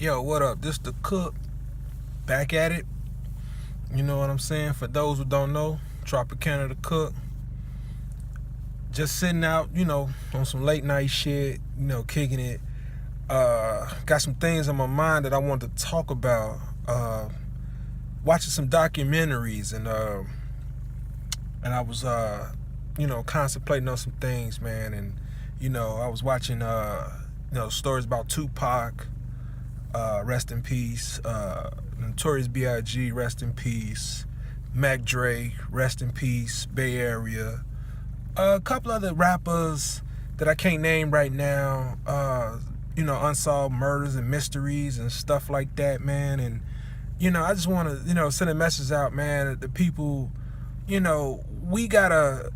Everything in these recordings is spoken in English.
Yo, what up? This the Cook, back at it. You know what I'm saying? For those who don't know, Tropicana the Cook. Just sitting out, on some late night shit, kicking it. Got some things on my mind that I wanted to talk about. Watching some documentaries and I was contemplating on some things, man. And I was watching stories about Tupac. Rest in peace. Notorious B.I.G. Rest in peace. Mac Dre, rest in peace. Bay Area. A couple other rappers that I can't name right now. Unsolved murders and mysteries and stuff like that, man. And I just want to send a message out, man. That the people, we gotta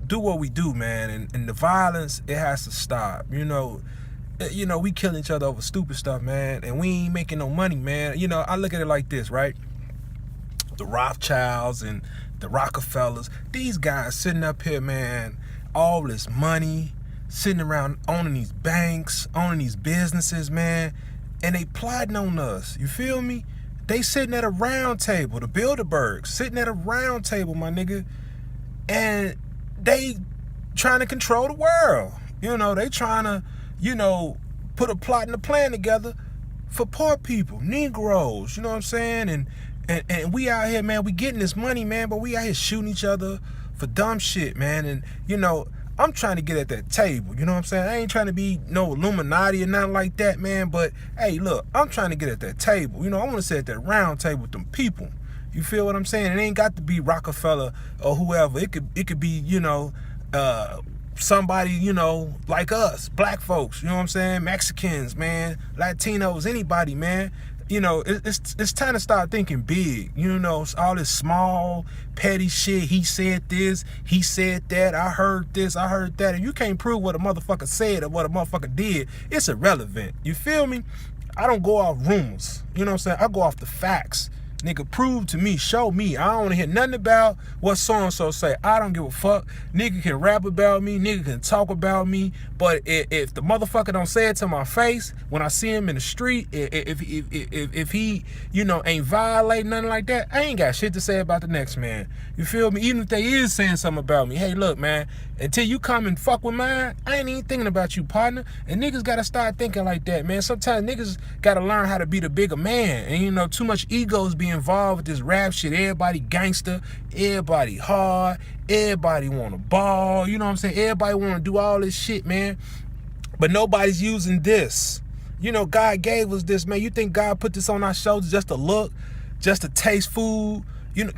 do what we do, man. And the violence, it has to stop. We killing each other over stupid stuff, man, and we ain't making no money, man. I look at it like this, right? The Rothschilds and the Rockefellers, these guys sitting up here, man, all this money, sitting around owning these banks, owning these businesses, man, and they plotting on us. You feel me? They sitting at a round table, the Bilderbergs, sitting at a round table, my nigga, and they trying to control the world. They trying to put a plot and a plan together for poor people, Negroes, you know what I'm saying? And we out here, man, we getting this money, man, but we out here shooting each other for dumb shit, man. And, I'm trying to get at that table, you know what I'm saying? I ain't trying to be no Illuminati or nothing like that, man, but, hey, look, I'm trying to get at that table. I want to sit at that round table with them people. You feel what I'm saying? It ain't got to be Rockefeller or whoever. It could be, somebody, like us, black folks, you know what I'm saying? Mexicans, man, Latinos, anybody, man. It's time to start thinking big. All this small, petty shit. He said this, he said that, I heard this, I heard that. If you can't prove what a motherfucker said or what a motherfucker did, it's irrelevant. You feel me? I don't go off rumors. You know what I'm saying? I go off the facts. Nigga, prove to me, show me. I don't want to hear nothing about what so-and-so say. I don't give a fuck. Nigga can rap about me. Nigga can talk about me. But if the motherfucker don't say it to my face, when I see him in the street, if he, ain't violating nothing like that, I ain't got shit to say about the next man. You feel me? Even if they is saying something about me. Hey, look, man, until you come and fuck with mine, I ain't even thinking about you, partner. And niggas got to start thinking like that, man. Sometimes niggas got to learn how to be the bigger man. And, too much ego is being involved with this rap shit. Everybody gangster, everybody hard, everybody want to ball, you know what I'm saying? Everybody want to do all this shit, man. But nobody's using this. God gave us this, man. You think God put this on our shoulders just to look, just to taste food,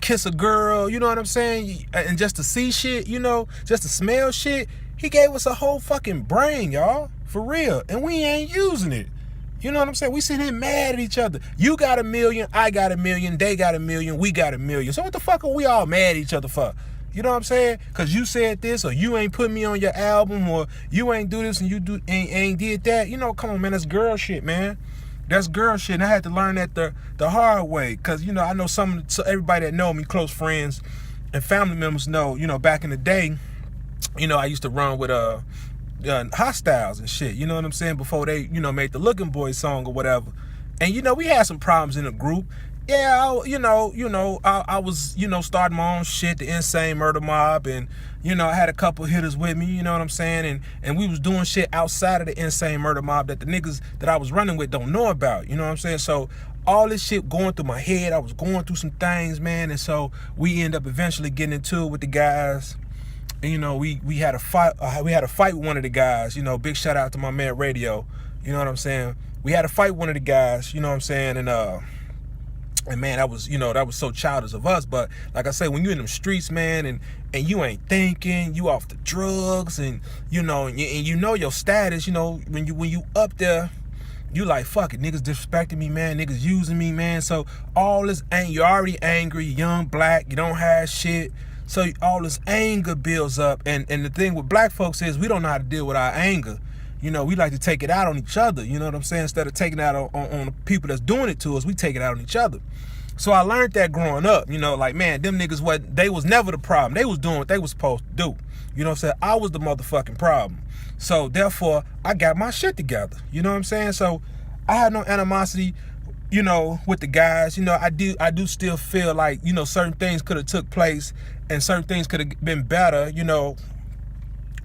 kiss a girl, you know what I'm saying? And just to see shit, just to smell shit. He gave us a whole fucking brain, y'all, for real. And we ain't using it. You know what I'm saying? We sitting here mad at each other. You got 1 million, I got 1 million, they got 1 million, we got 1 million. So what the fuck are we all mad at each other for? You know what I'm saying? Because you said this, or you ain't put me on your album, or you ain't do this and you ain't did that. Come on, man, that's girl shit, man. That's girl shit. And I had to learn that the hard way. Because, I know everybody that know me, close friends and family members know, back in the day, I used to run with Hostiles and shit, you know what I'm saying, before they, made the Looking Boy song or whatever. And, we had some problems in the group. Yeah, I was, starting my own shit, the Insane Murder Mob, and, I had a couple hitters with me, you know what I'm saying, and we was doing shit outside of the Insane Murder Mob that the niggas that I was running with don't know about, you know what I'm saying? So all this shit going through my head, I was going through some things, man, and so we end up eventually getting into it with the guys. And, we had a fight. We had a fight with one of the guys. Big shout out to my man Radio. You know what I'm saying? We had a fight with one of the guys. You know what I'm saying? And man, that was so childish of us. But like I say, when you in them streets, man, and you ain't thinking, you off the drugs, and you know your status. When you up there, you like, fuck it, niggas disrespecting me, man. Niggas using me, man. So all this, you're already angry. You're young, black. You don't have shit. So all this anger builds up, and the thing with black folks is we don't know how to deal with our anger. We like to take it out on each other, you know what I'm saying? Instead of taking it out on the people that's doing it to us, we take it out on each other. So I learned that growing up, like, man, them niggas, they was never the problem. They was doing what they was supposed to do. You know what I'm saying? I was the motherfucking problem. So therefore, I got my shit together. You know what I'm saying? So I have no animosity, you know, with the guys. You know, I do still feel like, you know, certain things could have took place and certain things could have been better. You know,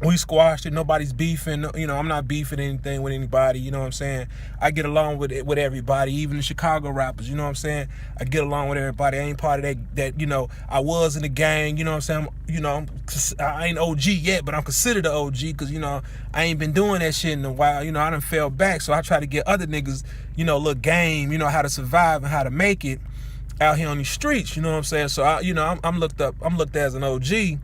we squashed it. Nobody's beefing. You know, I'm not beefing anything with anybody. You know what I'm saying? I get along with everybody, even the Chicago rappers. You know what I'm saying? I get along with everybody. I ain't part of that. You know, I was in the gang. You know what I'm saying? You know, I ain't OG yet, but I'm considered an OG because, you know, I ain't been doing that shit in a while. You know, I done fell back, so I try to get other niggas, you know, little game. You know, how to survive and how to make it out here on these streets. You know what I'm saying? So you know, I'm looked at as an OG.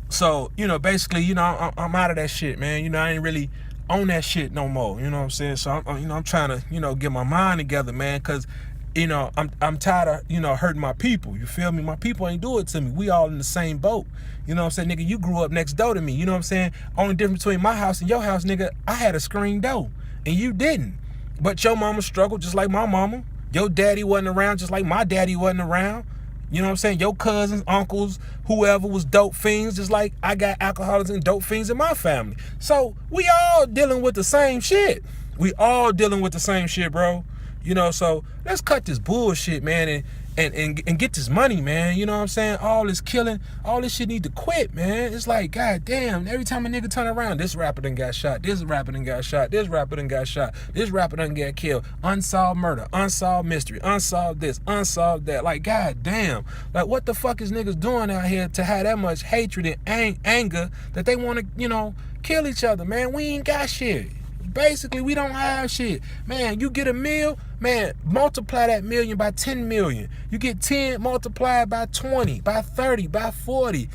So, you know, basically, you know, I'm out of that shit, man. You know, I ain't really on that shit no more. You know what I'm saying? So, I'm trying to, you know, get my mind together, man, because, you know, I'm tired of, you know, hurting my people. You feel me? My people ain't do it to me. We all in the same boat. You know what I'm saying? Nigga, you grew up next door to me. You know what I'm saying? Only difference between my house and your house, nigga, I had a screen door, and you didn't. But your mama struggled just like my mama. Your daddy wasn't around just like my daddy wasn't around. You know what I'm saying? Your cousins, uncles, whoever was dope fiends, just like I got alcoholics and dope fiends in my family. So we all dealing with the same shit. We all dealing with the same shit, bro. You know, so let's cut this bullshit, man, and get this money, man. You know what I'm saying? All this killing, all this shit need to quit, man. It's like, god damn, every time a nigga turn around, this rapper done got shot, this rapper done got shot, this rapper done got shot, this rapper done got killed. Unsolved murder, unsolved mystery, unsolved this, unsolved that. Like, god damn. Like, what the fuck is niggas doing out here to have that much hatred and anger that they want to, you know, kill each other, man? We ain't got shit. Basically, we don't have shit. Man, you get a meal, man, multiply that million by 10 million. You get 10 multiplied by 20, by 30, by 40.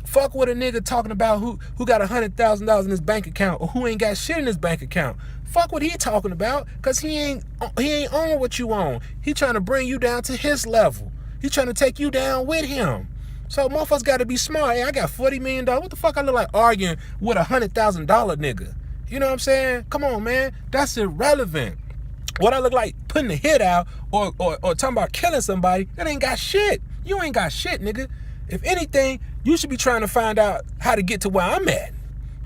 Fuck what a nigga talking about who got $100,000 in his bank account or who ain't got shit in his bank account. Fuck what he talking about, cause he ain't on what you on. He trying to bring you down to his level. He trying to take you down with him. So motherfuckers got to be smart. Hey, I got $40 million. What the fuck I look like arguing with $100,000 nigga? You know what I'm saying? Come on, man. That's irrelevant. What I look like putting a hit out or talking about killing somebody, that ain't got shit. You ain't got shit, nigga. If anything, you should be trying to find out how to get to where I'm at.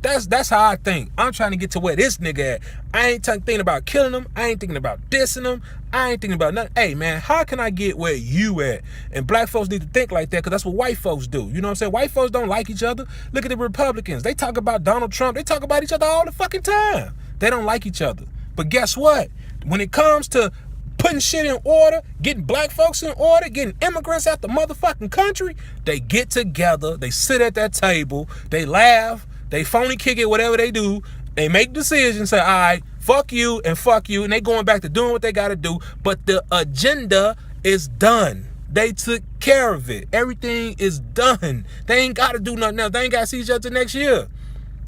That's how I think. I'm trying to get to where this nigga at. I ain't thinking about killing him. I ain't thinking about dissing him. I ain't thinking about nothing. Hey, man, how can I get where you at? And black folks need to think like that because that's what white folks do. You know what I'm saying? White folks don't like each other. Look at the Republicans. They talk about Donald Trump. They talk about each other all the fucking time. They don't like each other. But guess what? When it comes to putting shit in order, getting black folks in order, getting immigrants out the motherfucking country, they get together, they sit at that table, they laugh, they phony kick it, whatever they do. They make decisions, say, all right, fuck you, and they going back to doing what they got to do. But the agenda is done. They took care of it. Everything is done. They ain't got to do nothing else. They ain't got to see each other next year.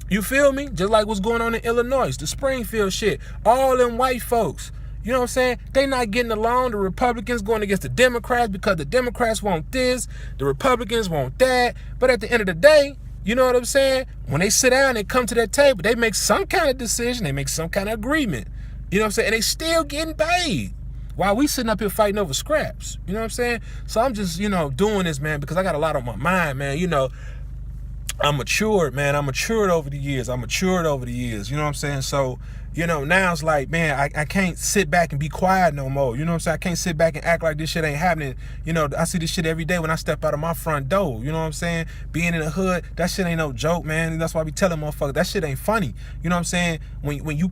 You feel me? Just like what's going on in Illinois, the Springfield shit. All them white folks. You know what I'm saying? They not getting along. The Republicans going against the Democrats because the Democrats want this. The Republicans want that. But at the end of the day, you know what I'm saying? When they sit down and come to that table, they make some kind of decision. They make some kind of agreement. You know what I'm saying? And they still getting paid while we sitting up here fighting over scraps. You know what I'm saying? So I'm just, you know, doing this, man, because I got a lot on my mind, man. You know, I'm matured, man. I'm matured over the years. You know what I'm saying? So, you know, now it's like, man, I can't sit back and be quiet no more. You know what I'm saying? I can't sit back and act like this shit ain't happening. You know, I see this shit every day when I step out of my front door. You know what I'm saying? Being in the hood, that shit ain't no joke, man. And that's why I be telling motherfuckers, that shit ain't funny. You know what I'm saying? When you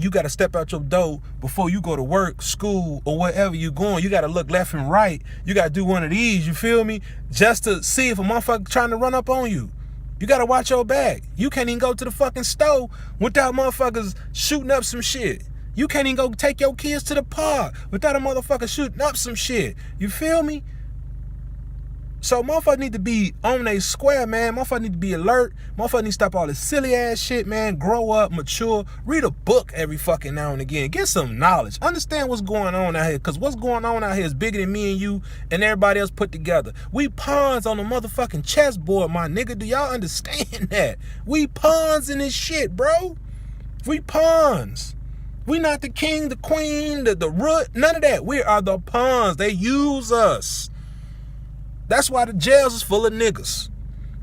got to step out your door before you go to work, school, or wherever you going, you got to look left and right. You got to do one of these, you feel me? Just to see if a motherfucker trying to run up on you. You gotta watch your back. You can't even go to the fucking store without motherfuckers shooting up some shit. You can't even go take your kids to the park without a motherfucker shooting up some shit. You feel me? So motherfuckers need to be on their square, man. Motherfuckers need to be alert. Motherfuckers need to stop all this silly ass shit, man. Grow up, mature. Read a book every fucking now and again. Get some knowledge. Understand what's going on out here. Because what's going on out here is bigger than me and you and everybody else put together. We pawns on the motherfucking chessboard, my nigga. Do y'all understand that? We pawns in this shit, bro. We pawns. We not the king, the queen, the root. None of that. We are the pawns. They use us. That's why the jails is full of niggas.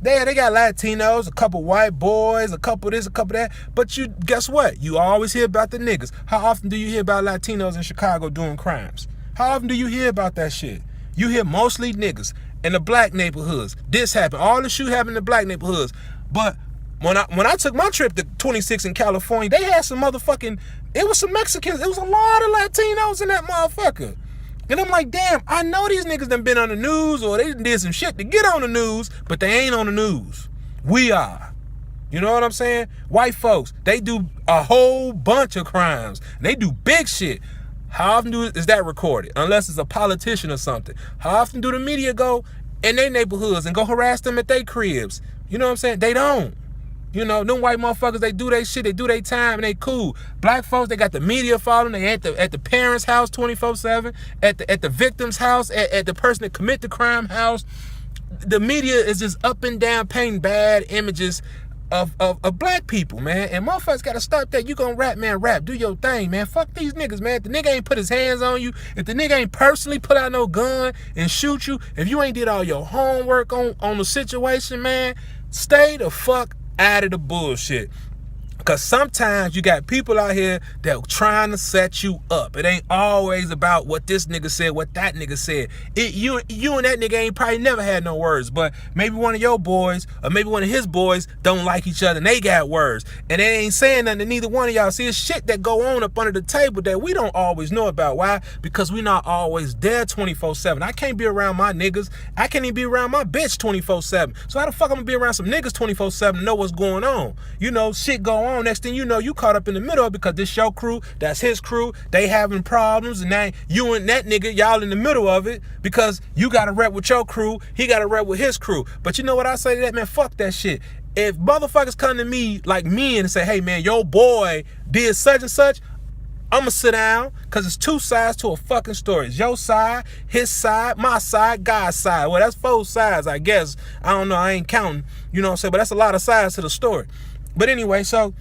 They got Latinos, a couple white boys, a couple this, a couple that. But you guess what? You always hear about the niggas. How often do you hear about Latinos in Chicago doing crimes? How often do you hear about that shit? You hear mostly niggas in the black neighborhoods. This happened. All the shit happened in the black neighborhoods. But when I took my trip to 26 in California, they had some motherfucking, it was some Mexicans. It was a lot of Latinos in that motherfucker. And I'm like, damn, I know these niggas done been on the news or they did some shit to get on the news, but they ain't on the news. We are. You know what I'm saying? White folks, they do a whole bunch of crimes. And they do big shit. How often is that recorded? Unless it's a politician or something. How often do the media go in their neighborhoods and go harass them at their cribs? You know what I'm saying? They don't. You know, them white motherfuckers, they do their shit, they do their time, and they cool. Black folks, they got the media following, they at the parents' house 24/7, at the victim's house, at the person that commit the crime house. The media is just up and down painting bad images of black people, man. And motherfuckers gotta stop that. You gonna rap, man, rap. Do your thing, man. Fuck these niggas, man. If the nigga ain't put his hands on you, if the nigga ain't personally put out no gun and shoot you, if you ain't did all your homework on the situation, man, stay the fuck out of the bullshit. Because sometimes you got people out here that trying to set you up. It ain't always about what this nigga said, what that nigga said. You and that nigga ain't probably never had no words, but maybe one of your boys or maybe one of his boys don't like each other and they got words. And they ain't saying nothing to neither one of y'all. See, it's shit that go on up under the table that we don't always know about. Why? Because we not always there 24/7. I can't be around my niggas. I can't even be around my bitch 24/7. So how the fuck I'm gonna be around some niggas 24/7 and know what's going on? You know, shit go on. Next thing you know, you caught up in the middle because this your crew, that's his crew, they having problems, and now you and that nigga, y'all in the middle of it because you got to rep with your crew, he got to rep with his crew. But you know what I say to that, man? Fuck that shit. If motherfuckers come to me like me and say, hey man, your boy did such and such, I'ma sit down, because it's two sides to a fucking story. It's your side, his side, my side, God's side. Well, that's 4 sides, I guess. I don't know, I ain't counting, you know what I'm saying? But that's a lot of sides to the story. But anyway, so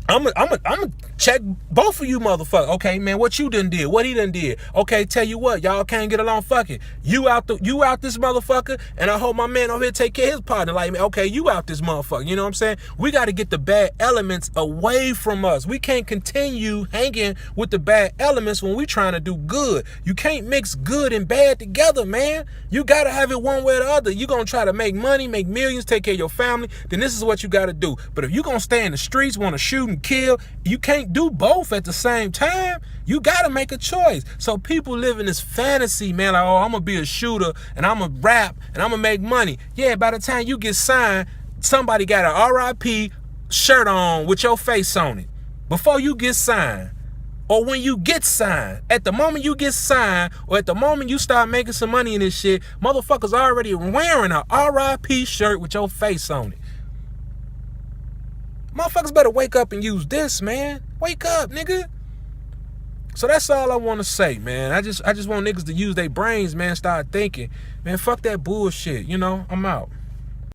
I'm gonna check both of you motherfuckers. Okay, man, what you done did? What he done did? Okay, tell you what, y'all can't get along. Fuck it. You out this motherfucker, and I hope my man over here take care of his partner. Like, okay, you out this motherfucker. You know what I'm saying? We got to get the bad elements away from us. We can't continue hanging with the bad elements when we trying to do good. You can't mix good and bad together, man. You got to have it one way or the other. You gonna try to make money, make millions, take care of your family, then this is what you got to do. But if you gonna stay in the streets, want to shoot and kill, you can't do both at the same time. You gotta make a choice. So people live in this fantasy, man, like, oh, I'm gonna be a shooter and I'm gonna rap and I'm gonna make money. Yeah, by the time you get signed, somebody got an RIP shirt on with your face on it before you get signed. Or when you get signed, at the moment you get signed, or at the moment you start making some money in this shit, motherfuckers already wearing a RIP shirt with your face on it. Motherfuckers better wake up and use this, man. Wake up, nigga. So that's all I want to say, man. I just want niggas to use their brains, man. Start thinking. Man, fuck that bullshit, you know? I'm out.